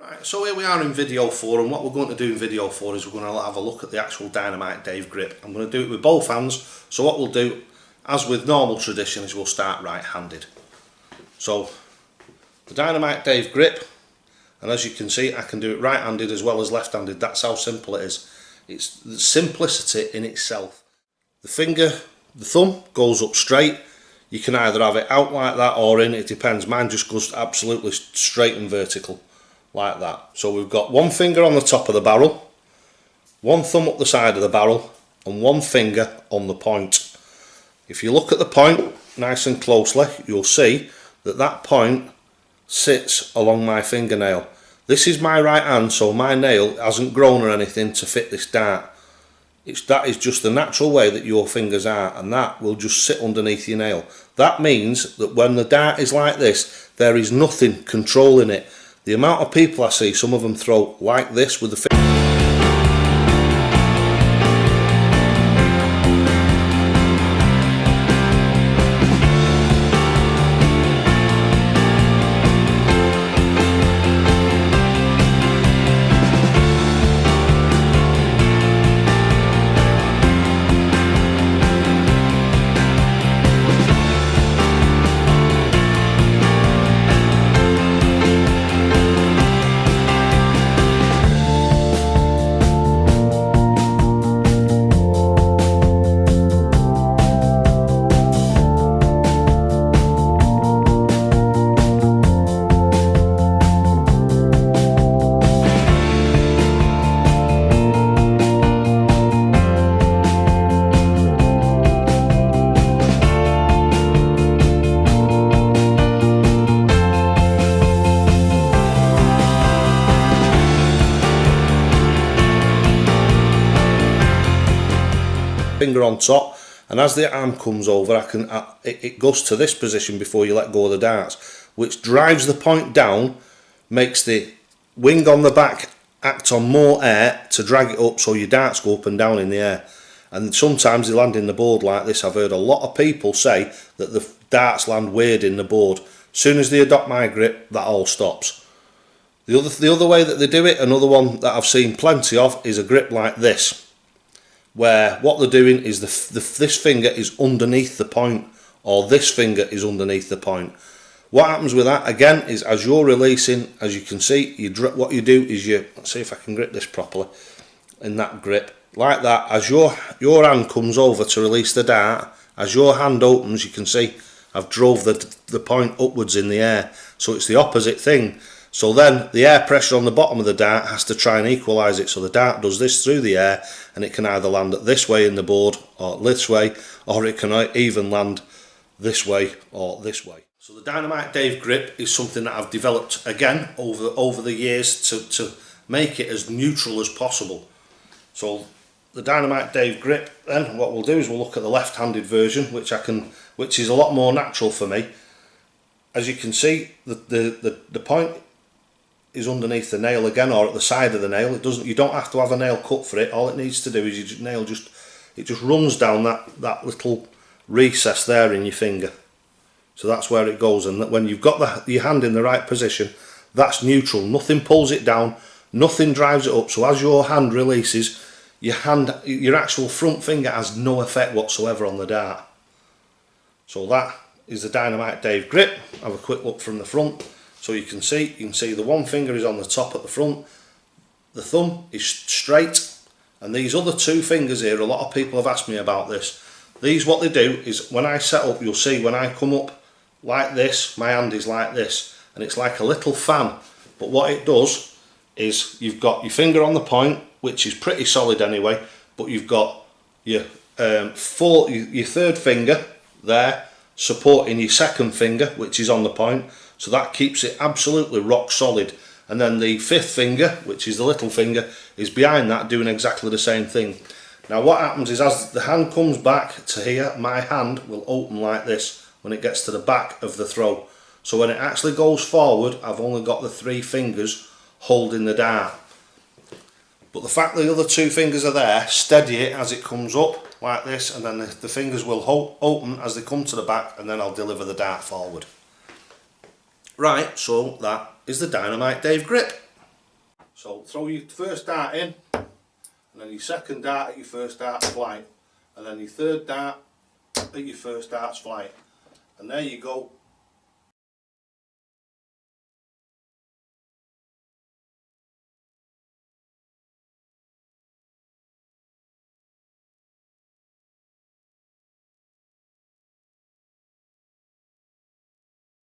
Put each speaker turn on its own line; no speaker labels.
Right, so here we are in video 4, and what we're going to do in video 4 is we're going to have a look at the actual Dynamite Dave grip. I'm going to do it with both hands, so what we'll do, as with normal tradition, is we'll start right-handed. So, the Dynamite Dave grip, and as you can see I can do it right-handed as well as left-handed. That's how simple it is. It's the simplicity in itself. The thumb goes up straight. You can either have it out like that or in, it depends. Mine just goes absolutely straight and vertical. Like that. So we've got one finger on the top of the barrel, one thumb up the side of the barrel, and one finger on the point. If you look at the point nice and closely, you'll see that that point sits along my fingernail. This is my right hand, so my nail hasn't grown or anything to fit this dart. That is just the natural way that your fingers are, and that will just sit underneath your nail. That means that when the dart is like this, there is nothing controlling it. The amount of people I see, some of them throw like this with the finger. Finger on top, and as the arm comes over it goes to this position before you let go of the darts, which drives the point down, makes the wing on the back act on more air to drag it up, so your darts go up and down in the air. And sometimes they land in the board like this. I've heard a lot of people say that the darts land weird in the board. As soon as they adopt my grip, that all stops. The other way that they do it, another one that I've seen plenty of, is a grip like this, where what they're doing is this finger is underneath the point, or this finger is underneath the point. What happens with that again is, as you're releasing, as you can see, what you do is let's see if I can grip this properly, in that grip like that. As your hand comes over to release the dart, as your hand opens, you can see I've drove the point upwards in the air, so it's the opposite thing. So then the air pressure on the bottom of the dart has to try and equalise it, so the dart does this through the air, and it can either land this way in the board or this way, or it can even land this way or this way. So the Dynamite Dave grip is something that I've developed again over the years to make it as neutral as possible. So the Dynamite Dave grip, then what we'll do is we'll look at the left-handed version, which is a lot more natural for me. As you can see, the point is underneath the nail again, or at the side of the nail. You don't have to have a nail cut for it. All it needs to do is it just runs down that little recess there in your finger. So that's where it goes, and when you've got your hand in the right position, that's neutral. Nothing pulls it down, nothing drives it up. So as your hand releases, your actual front finger has no effect whatsoever on the dart. So that is the Dynamite Dave grip. Have a quick look from the front. So you can see the one finger is on the top at the front, the thumb is straight, and these other two fingers here, a lot of people have asked me about this. These, what they do is, when I set up, you'll see when I come up like this, my hand is like this, and it's like a little fan. But what it does is, you've got your finger on the point, which is pretty solid anyway, but you've got your third finger there supporting your second finger, which is on the point. So that keeps it absolutely rock solid, and then the fifth finger, which is the little finger, is behind that doing exactly the same thing. Now what happens is, as the hand comes back to here, my hand will open like this when it gets to the back of the throw. So when it actually goes forward, I've only got the three fingers holding the dart. But the fact that the other two fingers are there steady it as it comes up like this, and then the fingers will open as they come to the back, and then I'll deliver the dart forward. Right, so that is the Dynamite Dave grip. So throw your first dart in, and then your second dart at your first dart's flight, and then your third dart at your first dart's flight, and there you go.